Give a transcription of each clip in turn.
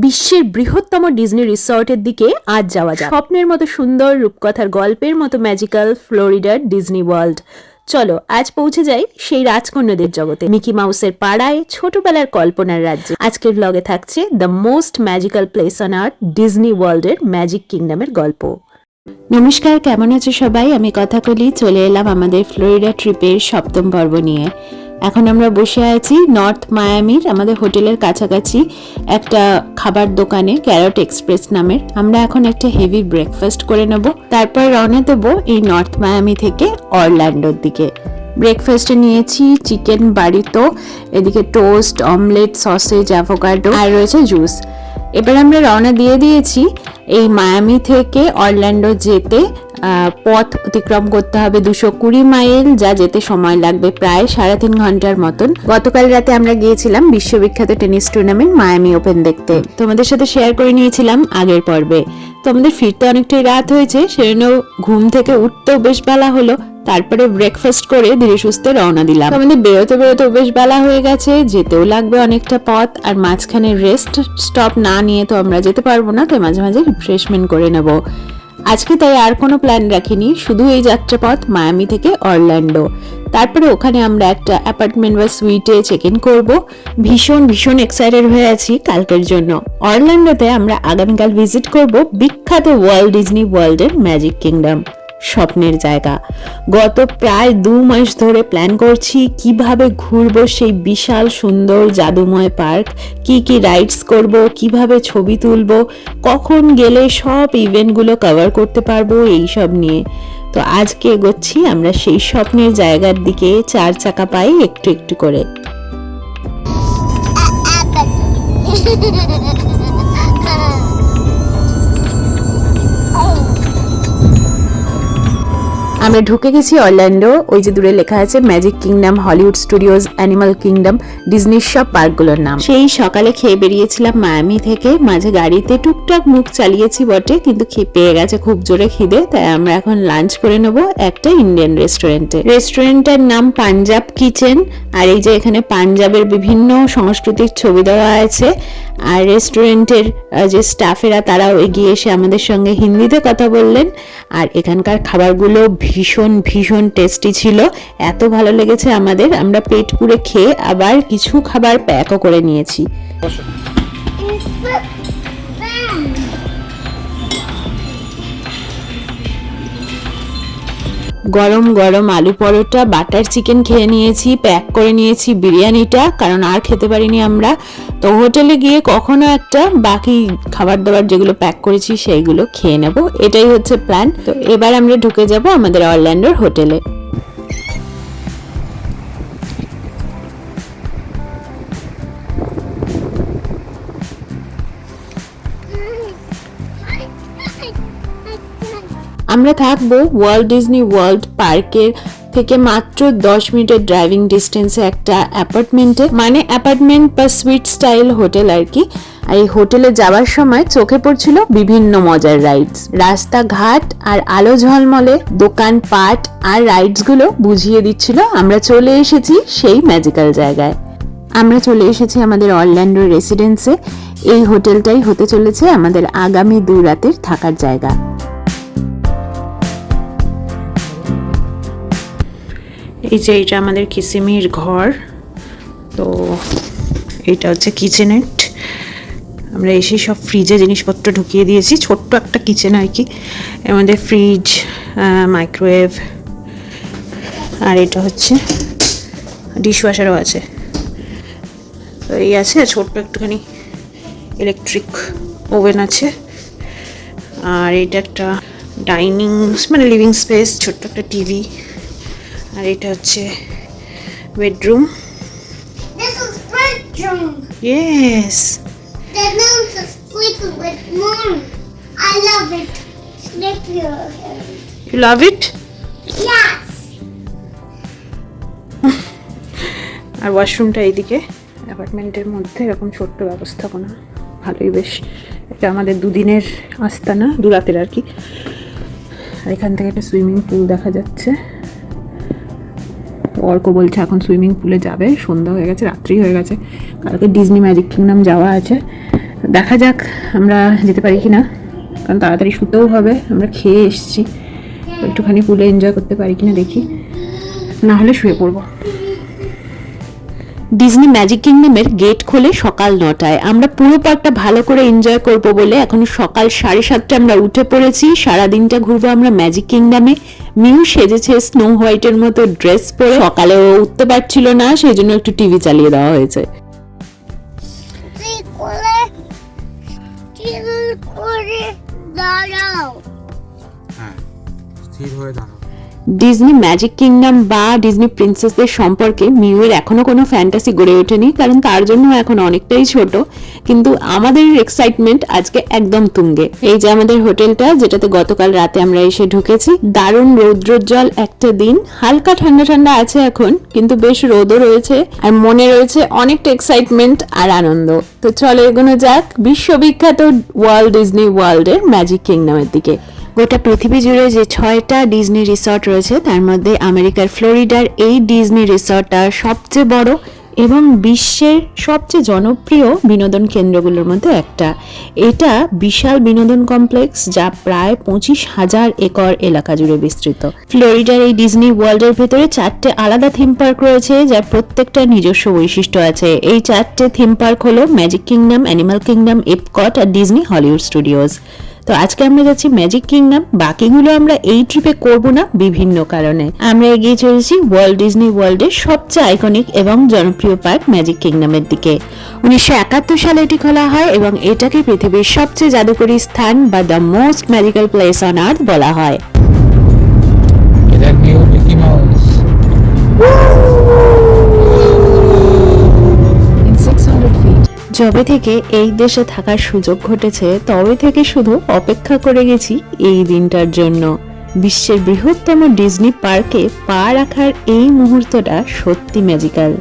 বিশ্বের বৃহত্তম ডিজনি রিসর্টের দিকে আজ যাওয়া যাক। স্বপ্নের মতো সুন্দর, রূপকথার গল্পের মতো ম্যাজিক্যাল ফ্লোরিডার ডিজনি ওয়ার্ল্ড। চলো আজ পৌঁছে যাই সেই রাজকন্যাদের জগতে, মিকি মাউসের পাড়ায়, ছোটবেলার কল্পনার রাজ্যে। আজকের ব্লগে থাকছে the most magical place on earth, Disney ওয়ার্ল্ডের ম্যাজিক কিংডমের গল্প। নমস্কার, কেমন আছো সবাই? আমি কথাকলি চলে এলাম আমাদের ফ্লোরিডা ট্রিপের 7ম পর্ব নিয়ে। এখন আমরা বসে আছি নর্থ মায়ামির আমাদের হোটেলের কাছাকাছি একটা খাবার দোকানে, ক্যারট এক্সপ্রেস নামের। আমরা এখন একটা হেভি ব্রেকফাস্ট করে নেব, তারপর রওনা দেবো এই নর্থ মায়ামি থেকে অরল্যান্ডোর দিকে। ব্রেকফাস্টে নিয়েছি চিকেন বারিতো, এদিকে টোস্ট, অমলেট, সসেজ, অ্যাভোকাডো আর রয়েছে জুস। এবার আমরা রওনা দিয়ে দিয়েছি। এই মায়ামি থেকে অরল্যান্ডো যেতে পথ অতিক্রম করতে হবে 220 মাইল, যা যেতে সময় লাগবে প্রায় 3.5 ঘন্টার মতন। গতকাল রাতে আমরা গিয়েছিলাম বিশ্ববিখ্যাত টেনিস টুর্নামেন্ট মায়ামি ওপেন দেখতে, তোমাদের সাথে শেয়ার করে নিয়েছিলাম আগের পর্বে। তো আমাদের ফিরতে অনেকটাই রাত হয়েছে, সেজন্য ঘুম থেকে উঠতেও বেশ বেলা হলো। তারপরে ব্রেকফাস্ট করে ধীরে সুস্থে রওনা দিলাম। আমাদের বেরোতে বেশ বেলা হয়ে গেছে, যেতেও লাগবে অনেকটা পথ, আর মাঝখানে রেস্ট স্টপ না নিয়ে তো আমরা যেতে পারবো না, তাই মাঝে মাঝে রিফ্রেশমেন্ট করে নেব। আজকে তাই আর কোনো প্ল্যান রাখিনি, শুধু এই যাত্রাপথ মায়ামি থেকে অরল্যান্ডো। তারপরে ওখানে আমরা একটা অ্যাপার্টমেন্ট বা সুইটে চেক ইন করবো। ভীষণ এক্সাইটেড হয়ে আছি কালকের জন্য। অরল্যান্ডোতে আমরা আগামীকাল ভিজিট করব বিখ্যাত ওয়ার্ল্ড ডিজনি ওয়ার্ল্ডের ম্যাজিক কিংডম, স্বপ্নের জায়গা। গত প্রায় 2 মাস ধরে প্ল্যান করছি কিভাবে ঘুরবো সেই বিশাল সুন্দর জাদুময় পার্ক, কি রাইডস করব, কিভাবে ছবি তুলবো, কখন গেলে সব ইভেন্টগুলো কভার করতে পারবো, এইসব নিয়ে। তো আজকে এগোচ্ছি আমরা সেই স্বপ্নের জায়গার দিকে, 4 চাকা পাই একটু একটু করে। আমরা ঢুকে গেছি অরল্যান্ডো। ওই যে দূরে লেখা আছে magic kingdom, Hollywood studios, animal kingdom, ডিজনির সব পার্কগুলোর নাম। সেই সকালে খেয়ে বেরিয়েছিলাম মায়ামি থেকে। মাঝে গাড়িতে টুকটাক মুখ চালিয়েছি বটে, কিন্তু পেয়ে গেছে খুব জোরে খিদে, তাই আমরা এখন লাঞ্চ করে নেব একটা ইন্ডিয়ান রেস্টুরেন্টে। রেস্টুরেন্টের নাম পাঞ্জাব কিচেন। আর এই যে এখানে পাঞ্জাবের বিভিন্ন সংস্কৃতির ছবি দেওয়া আছে। আর রেস্টুরেন্টের যে স্টাফেরা তারাও এগিয়ে এসে আমাদের সঙ্গে হিন্দিতে কথা বললেন। আর এখানকার খাবারগুলো ভীষণ টেস্টি ছিল, এত ভালো লেগেছে আমাদের। আমরা পেট পুরে খেয়ে আবার কিছু খাবার প্যাকও করে নিয়েছি। গরম আলু পরোটা, বাটার চিকেন খেয়ে নিয়েছি, প্যাক করে নিয়েছি বিরিয়ানিটা, কারণ আর খেতে পারিনি আমরা। তো হোটেলে গিয়ে কখনো একটা বাকি খাবার দাবার যেগুলো প্যাক করেছি সেইগুলো খেয়ে নেব, এটাই হচ্ছে প্ল্যান। তো এবার আমরা ঢুকে যাব আমাদের অরল্যান্ডোর হোটেলে। আমরা থাকবো ওয়ার্ল্ড ডিজনি ওয়ার্ল্ড পার্কের থেকে মাত্র 10 মিনিটের ড্রাইভিং ডিস্টেন্সে একটা অ্যাপার্টমেন্টে, মানে অ্যাপার্টমেন্ট বা সুইট স্টাইল হোটেল আর কি। আর এই হোটেলে যাওয়ার সময় চোখে পড়ছিল বিভিন্ন মজার রাইডস। রাস্তাঘাট আর আলো ঝলমলে দোকানপাট আর রাইডসগুলো বুঝিয়ে দিচ্ছিল আমরা চলে এসেছি সেই ম্যাজিক্যাল জায়গায়। আমরা চলে এসেছি আমাদের অরল্যান্ডো রেসিডেন্সে। এই হোটেলটাই হতে চলেছে আমাদের আগামী 2 রাতের থাকার জায়গা। এই যে এটা আমাদের কিসিমির ঘর। তো এটা হচ্ছে কিচেনেট। আমরা এসে সব ফ্রিজে জিনিসপত্র ঢুকিয়ে দিয়েছি, ছোট্ট একটা কিচেন আর কি। এর মধ্যে ফ্রিজ, মাইক্রোওয়েভ, আর এটা হচ্ছে ডিশওয়াশারও আছে। তো এই আছে, ছোট্ট একটুখানি ইলেকট্রিক ওভেন আছে। আর এটা একটা ডাইনিং মানে লিভিং স্পেস, ছোট্ট একটা টিভি। আর এটা হচ্ছে bedroom. This is bedroom. Yes. The mom's sleeping with mom. I love it. Sleep here. You love it? Yes. আর ওয়াশরুমটা এইদিকে। অ্যাপার্টমেন্টের মধ্যে এরকম ছোট্ট ব্যবস্থাপনা, ভালোই বেশ। এটা আমাদের 2 দিনের আস্তানা, 2 রাতের আর কি। আর এখান থেকে একটা সুইমিং পুল দেখা যাচ্ছে। অর্ক বলছে এখন সুইমিং পুলে যাবে, সন্ধ্যা হয়ে গেছে, রাত্রি হয়ে গেছে, কালকে ডিজনি ম্যাজিক কিংডম যাওয়া আছে। দেখা যাক আমরা যেতে পারি কি না, কারণ তাড়াতাড়ি শুতেও হবে। আমরা খেয়ে এসেছি, একটুখানি পুলে এনজয় করতে পারি কিনা দেখি, না হলে শুয়ে পড়বো। ডিজনি ম্যাজিক কিংডমের গেট খোলে সকাল 9টায়। আমরা পুরো পার্কটা ভালো করে এনজয় করব বলে এখন সকাল 7:30 আমরা উঠে পড়েছি। সারা দিনটা ঘুরবো আমরা ম্যাজিক কিংডমে। মিউ সেজেছে স্নো হোয়াইটের মতো ড্রেস পরে, সকালে ও উঠতে পারছিল না, সেই জন্য একটু টিভি চালিয়ে দেওয়া হয়েছে। স্থির হয়ে দাঁড়াও। ডিজনি ম্যাজিক কিংডম বা ডিজনি প্রিন্সেসদের সম্পর্কে মিউয়ের এখনো কোনো ফ্যান্টাসি গড়ে ওঠেনি, কারণ তার জন্য এখন অনেকটাই ছোট। কিন্তু আমাদের এক্সাইটমেন্ট আজকে একদম তুঙ্গে। এই যে আমাদের হোটেলটা, যেটাতে গতকাল রাতে আমরা এসে ঢুকেছি। দারুণ রৌদ্রোজ্জ্বল একটা দিন, হালকা ঠান্ডা ঠান্ডা আছে এখন, কিন্তু বেশ রোদও রয়েছে, আর মনে রয়েছে অনেকটা এক্সাইটমেন্ট আর আনন্দ। তো চলো এগোনো যাক বিশ্ববিখ্যাত ওয়ার্ল্ড ডিজনি ওয়ার্ল্ডের ম্যাজিক কিংডমের দিকে। গোটা পৃথিবী জুড়ে যে 6টা ডিজনি রিসর্ট রয়েছে, তার মধ্যে আমেরিকার ফ্লোরিডার এই ডিজনি রিসর্টটা সবচেয়ে বড় এবং বিশ্বের সবচেয়ে জনপ্রিয় বিনোদন কেন্দ্রগুলোর মধ্যে একটা। এটা বিশাল বিনোদন কমপ্লেক্স, যা প্রায় 25,000 একর এলাকা জুড়ে বিস্তৃত। ফ্লোরিডার এই ডিজনি ওয়ার্ল্ডের ভেতরে 4টে আলাদা থিম পার্ক রয়েছে, যার প্রত্যেকটা নিজস্ব বৈশিষ্ট্য আছে। এই 4টে থিম পার্ক হলো magic kingdom, animal kingdom, Epcot আর ডিজনি হলিউড স্টুডিওজ। তো আজকে আমরা যাচ্ছি ম্যাজিক কিংডম। বাকিগুলো আমরা এই ট্রিপে করব না বিভিন্ন কারণে। আমরা এগিয়ে চলেছি ওয়ার্ল্ড ডিজনি ওয়ার্ল্ডের সবচেয়ে আইকনিক এবং জনপ্রিয় পার্ক ম্যাজিক কিংডমের দিকে। 1971 সালে এটি খোলা হয় এবং এটাকে পৃথিবীর সবচেয়ে জাদুকরী স্থান বা the most magical place on earth বলা হয়। এটা নিউ মিকি মাউস। যবে থেকে এই দেশে থাকার সুযোগ ঘটেছে, তবে থেকে শুধু অপেক্ষা করে গেছি এই দিনটার জন্য। বিশ্বের বৃহত্তম ডিজনি পার্কে পা রাখার এই মুহূর্তটা সত্যি ম্যাজিক্যাল।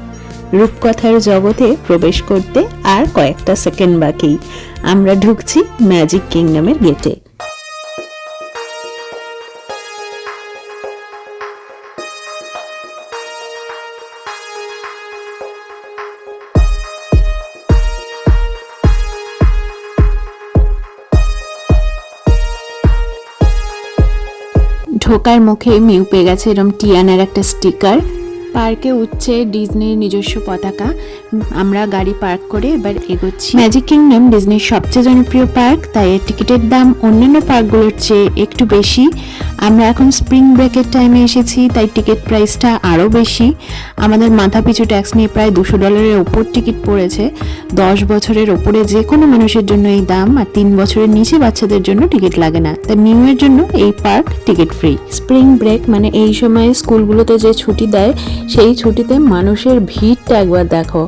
রূপকথার জগতে প্রবেশ করতে আর কয়েকটা সেকেন্ড বাকি। আমরা ঢুকছি ম্যাজিক কিংডমের গেটে। ঢোকার মুখে মিউ পেয়ে গেছে এরকম টিয়ানার একটা স্টিকার। পার্কে উঠছে ডিজনির নিজস্ব পতাকা। আমরা গাড়ি পার্ক করে এবার এগোচ্ছি। ম্যাজিক কিংডম ডিজনির সবচেয়ে জনপ্রিয় পার্ক, তাই এর টিকিটের দাম অন্যান্য পার্কগুলোর চেয়ে একটু বেশি। আমরা এখন স্প্রিং ব্রেকের টাইমে এসেছি, তাই টিকিট প্রাইসটা আরও বেশি। আমাদের মাথাপিছু ট্যাক্স নিয়ে প্রায় $200 ওপর টিকিট পড়েছে। 10 বছরের ওপরে যে কোনো মানুষের জন্য এই দাম, আর 3 বছরের নিচে বাচ্চাদের জন্য টিকিট লাগে না। তাই মিউয়ের জন্য এই park ticket free. Spring break মানে এই সময় স্কুলগুলোতে যে ছুটি দেয়, সেই ছুটিতে মানুষের ভিড়টা একবার দেখো।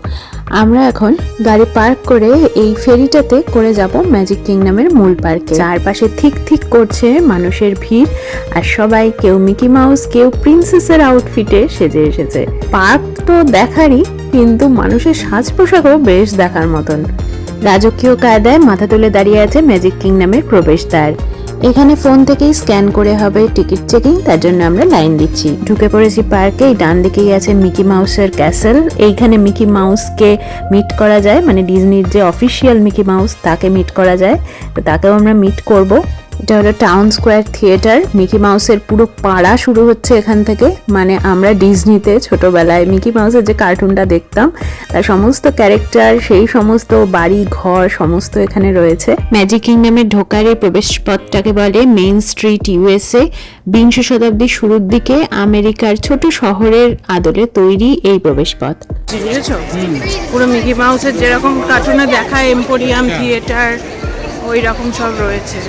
আমরা এখন গাড়ি পার্ক করে এই ফেরিটাতে করে যাব ম্যাজিক কিংডমের মূল পার্কে। চারপাশে ঠিক ঠিক করছে মানুষের ভিড়, আর সবাই কেউ মিকি মাউস, কেউ প্রিন্সেসের আউটফিটে সেজে এসেছে। পার্ক তো দেখারই, কিন্তু মানুষের সাজ পোশাকও বেশ দেখার মতন। রাজকীয় কায়দায় মাথা তুলে দাঁড়িয়ে আছে ম্যাজিক কিংডমের প্রবেশদ্বার। এখানে ফোন থেকেই স্ক্যান করে হবে টিকিট চেকিং, তার জন্য আমরা লাইন দিচ্ছি। ঢুকে পড়েছি পার্কে। ডান দিকেই আছে মিকি মাউসের ক্যাসেল। এইখানে মিকি মাউসকে মিট করা যায়, মানে ডিজনির যে অফিসিয়াল মিকি মাউস তাকে মিট করা যায়, তো তাকেও আমরা মিট করব। এটা হলো টাউন স্কোয়ার থিয়েটার। মিকি মাউসের পুরো পাড়া শুরু হচ্ছে এখান থেকে। মানে আমরা ডিজনিতে ছোটবেলায় মিকি মাউসের যে কার্টুনটা দেখতাম, তার সমস্ত ক্যারেক্টার, সেই সমস্ত বাড়ি ঘর সমস্ত এখানে রয়েছে। ম্যাজিক কিংডমে ঢোকার এই প্রবেশ পথটাকে বলে মেইন স্ট্রিট ইউএসএ। 20 শতাব্দীর শুরুর দিকে আমেরিকার ছোট শহরের আদলে তৈরি এই প্রবেশ পথ। বুঝেছো? পুরো মিকি মাউসের যেরকম কার্টুনে দেখা এম্পোরিয়াম থিয়েটার, ওই রকম সব রয়েছে।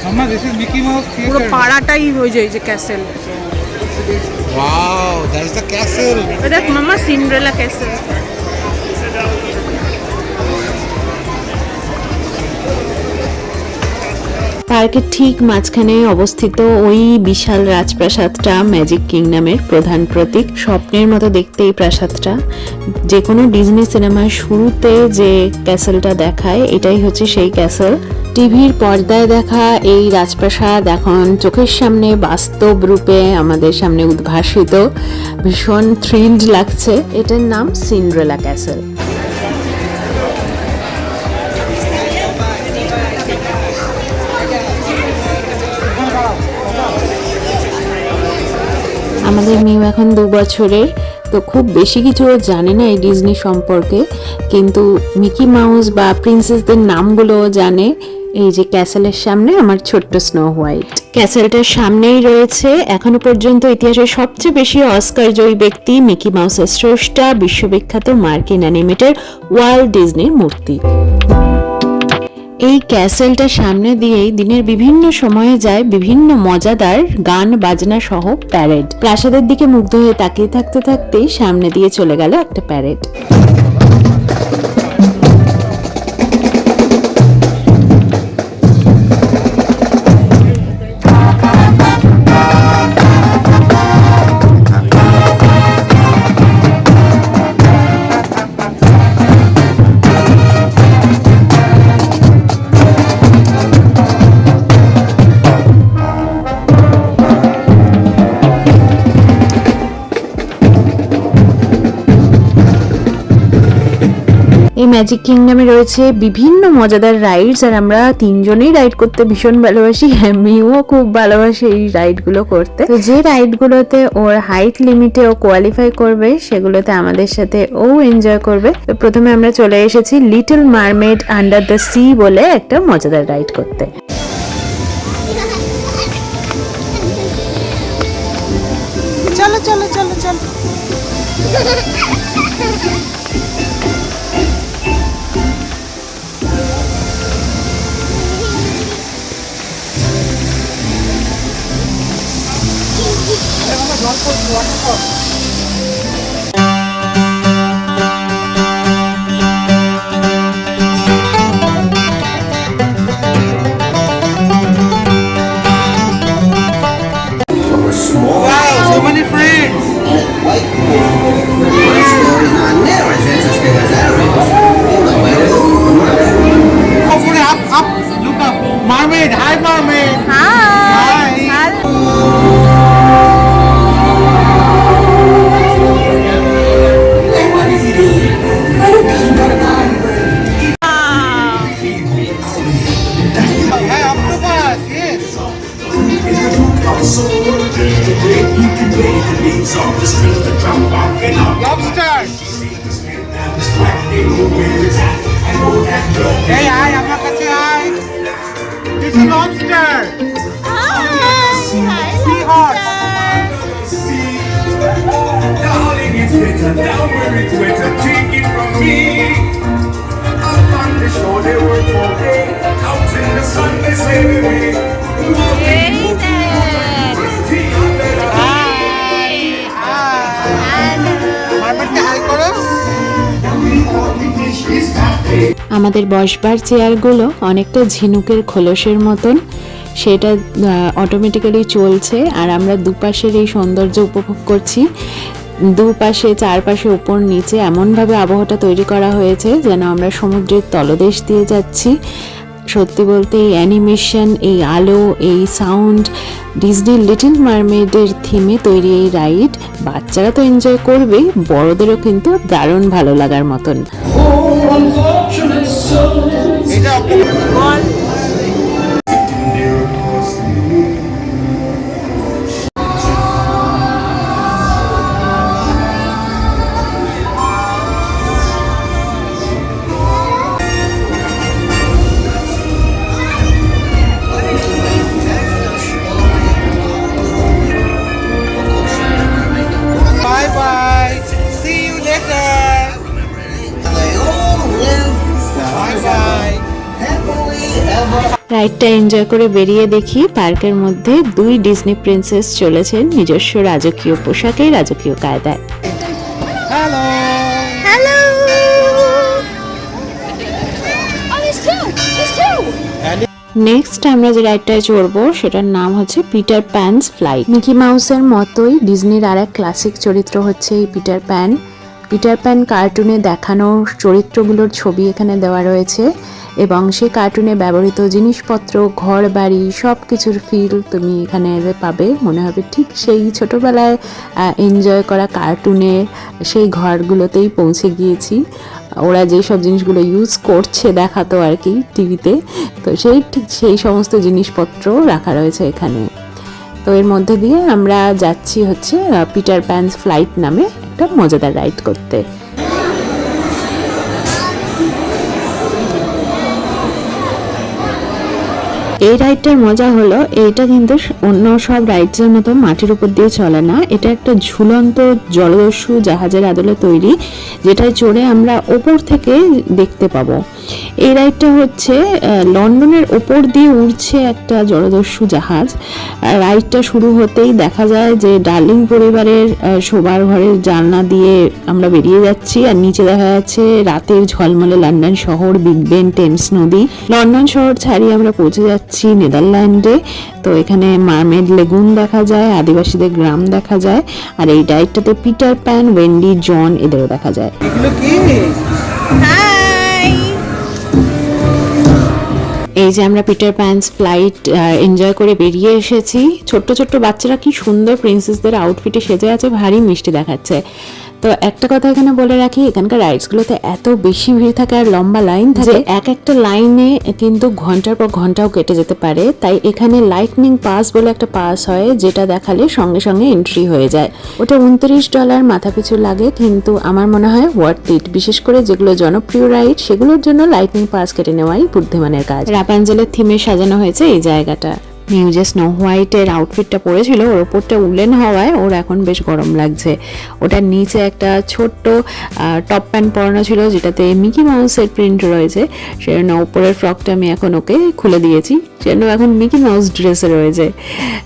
মামা, this is Mickey Mouse theater. পুরো পাড়াটাই হয়ে যায় যে castle. Wow, that's the castle. দেখ মামা, সিন্ড্রেলা ক্যাসেল। পার্কের ঠিক মাঝখানে অবস্থিত ওই বিশাল রাজপ্রাসাদটা ম্যাজিক কিংডমের প্রধান প্রতীক। স্বপ্নের মতো দেখতে এই প্রাসাদটা। যে কোনো ডিজনি সিনেমার শুরুতে যে ক্যাসেলটা দেখায় এটাই হচ্ছে সেই ক্যাসেল। টিভির পর্দায় দেখা এই রাজপ্রাসাদ এখন চোখের সামনে বাস্তব রূপে আমাদের সামনে উদ্ভাসিত। ভীষণ থ্রিলড লাগছে। এটার নাম সিন্ড্রেলা ক্যাসেল। আমাদের মেয়ে এখন 2 বছরের, তো খুব বেশি কিছু জানে না এই ডিজনি সম্পর্কে, কিন্তু মিকি মাউস বা প্রিন্সেসদের নামগুলো জানে। এই যে ক্যাসেলের সামনে আমার ছোট্ট স্নো হোয়াইট। ক্যাসেলটার সামনেই রয়েছে এখনো পর্যন্ত ইতিহাসের সবচেয়ে বেশি অস্কার জয়ী ব্যক্তি মিকি মাউসের স্রষ্টা বিশ্ববিখ্যাত মার্কিন অ্যানিমেটর ওয়াল্ট ডিজনির মূর্তি। এই ক্যাসেলটার সামনে দিয়েই দিনের বিভিন্ন সময়ে যায় বিভিন্ন মজাদার গান বাজনা সহ প্যারেড। প্রাসাদের দিকে মুগ্ধ হয়ে তাকিয়ে থাকতে থাকতেই সামনে দিয়ে চলে গেল একটা প্যারেড। এই ম্যাজিক কিংডমে রয়েছে বিভিন্ন মজাদার রাইডস, আর আমরা 3 জনেই রাইড করতে ভীষণ ভালোবাসি। আমিও খুব ভালোবাসি এই রাইডগুলো করতে। তো যে রাইডগুলোতে ওর হাইট লিমিটে ও কোয়ালিফাই করবে সেগুলোতে আমাদের সাথে ও এনজয় করবে। তো প্রথমে আমরা চলে এসেছি little mermaid under the sea বলে একটা মজাদার রাইড করতে। চলো চলো চলো চলো। Wow, so many friends. Hopefully up, look up. Mermaid, hi mermaid. Hi. Hi octopus, yes. Lobster. Hey, hi, আমার কাছে hi. This is lobster. Seahorse. Darling, it's better down where it's wetter. Take it from me. Up on the shore they work for day. Out in the sun they slay with me. মারমেডকে hi করো। আমাদের বসবার চেয়ারগুলো অনেকটা ঝিনুকের খোলসের মতন, সেটা automatically চলছে। আর আমরা দুপাশের এই সৌন্দর্য উপভোগ করছি। দুপাশে চারপাশে উপর নিচে এমনভাবে আবহাওয়াটা তৈরি করা হয়েছে যেন আমরা সমুদ্রের তলদেশ দিয়ে যাচ্ছি। সত্যি বলতে এই অ্যানিমেশন, এই আলো, এই সাউন্ড, ডিজনি লিটল মারমেডের থিমে তৈরি এই রাইড বাচ্চারা তো এনজয় করবেই, বড়দেরও কিন্তু দারুণ ভালো লাগার মতন। এটা বল। bye bye. See you later. Bye bye. রাইডটা এনজয় করে বেরিয়ে দেখি পার্কের মধ্যে 2 ডিজনি প্রিন্সেস চলেছেন নিজস্ব রাজকীয় পোশাকে, রাজকীয় কায়দায়। Hello. Hello. Oh, there's two. There's two. Next আমরা যে রাইডটায় চড়বো সেটার নাম হচ্ছে পিটার প্যানস ফ্লাইট। মিকি মাউসের মতোই ডিজনির আর এক ক্লাসিক চরিত্র হচ্ছে এই পিটার প্যান। পিটার প্যান কার্টুনে দেখানো চরিত্রগুলোর ছবি এখানে দেওয়া রয়েছে এবং সেই কার্টুনে ব্যবহৃত জিনিসপত্র, ঘর বাড়ি সব কিছুর ফিল তুমি এখানে পাবে। মনে হবে ঠিক সেই ছোটোবেলায় এনজয় করা কার্টুনের সেই ঘরগুলোতেই পৌঁছে গিয়েছি। ওরা যেই সব জিনিসগুলো ইউজ করছে দেখাতো আর কি টিভিতে, তো ঠিক সেই সমস্ত জিনিসপত্র রাখা রয়েছে এখানে। তো এর মধ্যে দিয়ে আমরা যাচ্ছি হচ্ছে পিটার প্যানস ফ্লাইট নামে একটা মজাদার রাইড করতে। এই রাইডটার মজা হলো এইটা কিন্তু অন্য সব রাইডসের মতো মাটির উপর দিয়ে চলে না, এটা একটা ঝুলন্ত জলদস্যু জাহাজের আদলে তৈরি, যেটায় চড়ে আমরা ওপর থেকে দেখতে পাবো। এই রাইডটা হচ্ছে লন্ডনের ওপর দিয়ে উড়ছে একটা জলদস্যু জাহাজ। রাইডটা শুরু হতেই দেখা যায় যে ডার্লিং পরিবারের শোবার ঘরের জানলা দিয়ে আমরা বেরিয়ে যাচ্ছি, আর নিচে দেখা যাচ্ছে রাতের ঝলমলে লন্ডন শহর, বিগ বেন, টেমস নদী। লন্ডন শহর ছাড়িয়ে আমরা পৌঁছে যাচ্ছি নেদারল্যান্ডে। তো এখানে মারমেড লেগুন দেখা যায়, আদিবাসীদের গ্রাম দেখা যায়, আর এই রাইডটাতে পিটার প্যান, ওয়েন্ডি, জন এদেরও দেখা যায়। এগুলো কি? এই যে আমরা পিটার প্যানস ফ্লাইট এনজয় করে বেরিয়ে এসেছি। ছোট্ট ছোট্ট বাচ্চারা কি সুন্দর প্রিন্সেসদের আউটফিটে সেজে আছে, ভারী মিষ্টি দেখাচ্ছে। তো একটা কথা এখানে বলে রাখি, এখানকার রাইডসগুলোতে এত বেশি ভিড় থাকে আর লম্বা লাইন থাকে, একটা লাইনে কিন্তু ঘন্টার পর ঘন্টাও কেটে যেতে পারে। তাই এখানে লাইটনিং পাস বলে একটা পাস হয়, যেটা দেখালে সঙ্গে সঙ্গে এন্ট্রি হয়ে যায়। ওটা $29 মাথাপিছু লাগে, কিন্তু আমার মনে হয় ওয়ার্থ ইট। বিশেষ করে যেগুলো জনপ্রিয় রাইড সেগুলোর জন্য লাইটনিং পাস কেটে নেওয়াই বুদ্ধিমানের কাজ। রাপাঞ্জেলের থিমে সাজানো হয়েছে এই জায়গাটা। নিউ যে স্নো হোয়াইটের আউটফিটটা পরেছিল, ওর ওপরটা উলেন হওয়ায় ওর এখন বেশ গরম লাগছে। ওটার নিচে একটা ছোট্ট টপ প্যান্ট পরানো ছিল, যেটাতে মিকি মাউসের প্রিন্ট রয়েছে। সেজন্য ওপরের ফ্রকটা আমি এখন ওকে খুলে দিয়েছি, সেজন্য এখন মিকি মাউস ড্রেসে রয়েছে।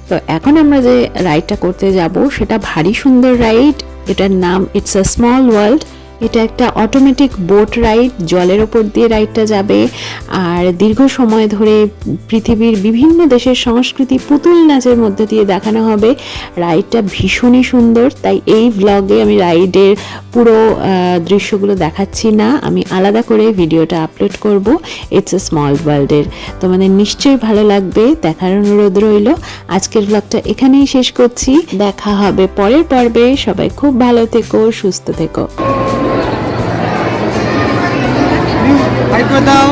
তো এখন আমরা যে রাইডটা করতে যাব সেটা ভারী সুন্দর রাইড। এটার নাম ইটস আ স্মল ওয়ার্ল্ড। এটা একটা অটোমেটিক বোট রাইড, জলের ওপর দিয়ে রাইডটা যাবে, আর দীর্ঘ সময় ধরে পৃথিবীর বিভিন্ন দেশের সংস্কৃতি পুতুল নাচের মধ্যে দিয়ে দেখানো হবে। রাইডটা ভীষণই সুন্দর, তাই এই ব্লগে আমি রাইডের পুরো দৃশ্যগুলো দেখাচ্ছি না, আমি আলাদা করে ভিডিওটা আপলোড করব ইটস এ স্মল ওয়ার্ল্ডের। তোমাদের নিশ্চয়ই ভালো লাগবে, দেখার অনুরোধ রইল। আজকের ব্লগটা এখানেই শেষ করছি, দেখা হবে পরের পর্বে। সবাই খুব ভালো থেকো, সুস্থ থেকো। হাই করে দাও।